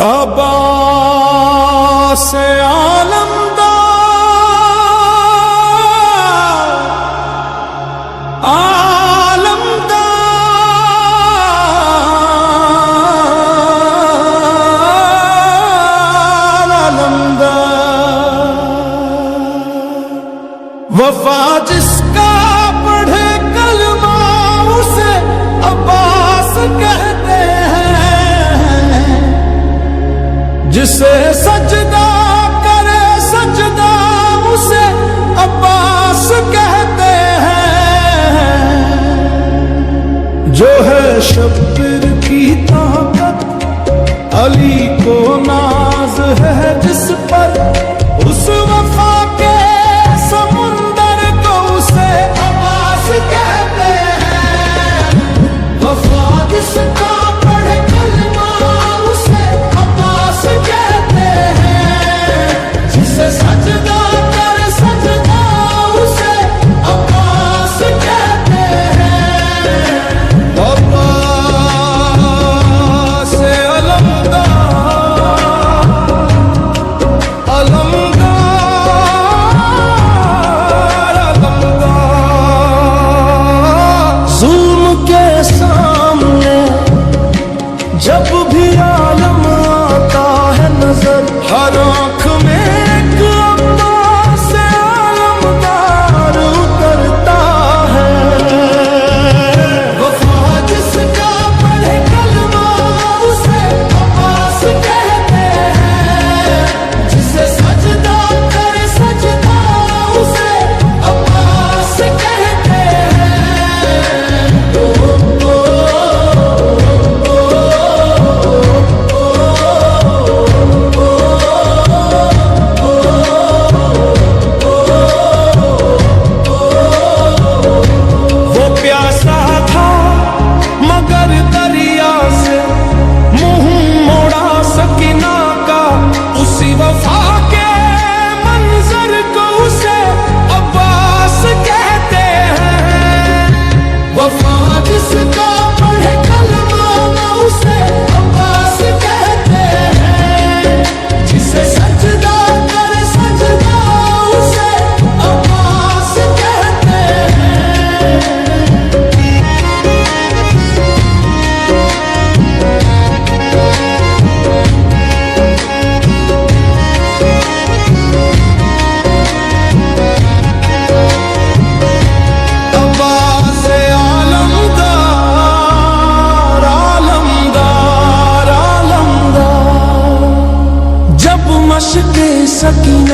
अब्बास आलमदार वफा जिसका पढ़े कलमा उसे अब्बास कहते हैं, जिसे सजदा करे सजदा उसे अब्बास कहते हैं। जो है शब्बीर की ताकत अली को नाज है जिस पर, उस वफा के समुंदर को उसे अब्बास कहते हैं। वफा जिसका पढ़े कलमा उसे अब्बास कहते हैं, जिसे सजदा कर सजदा उसे अब्बास कहते हैं। अब्बास जुल्म के सामने जब भी आलम आता है नजर, हर आंख में एक अब्बास आलमदार उतरता है। वफा जिसका पढ़े कलमा उसे अब्बास कहते हैं, जिसे सजदा करे सजदा उसे अब्बास कहते हैं। वो प्यासा था मगर दरिया से मुंह मोड़ा सकीना का, उसी वफा के मंजर को उसे अब्बास कहते हैं। वफा जिसका पढ़े कलमा उसे अब्बास कहते हैं, जिसे सजदा करे सजदा उसे अब्बास कहते हैं। अब्बास आलमदार आलमदार आलमदार। जब मशक़े सकीना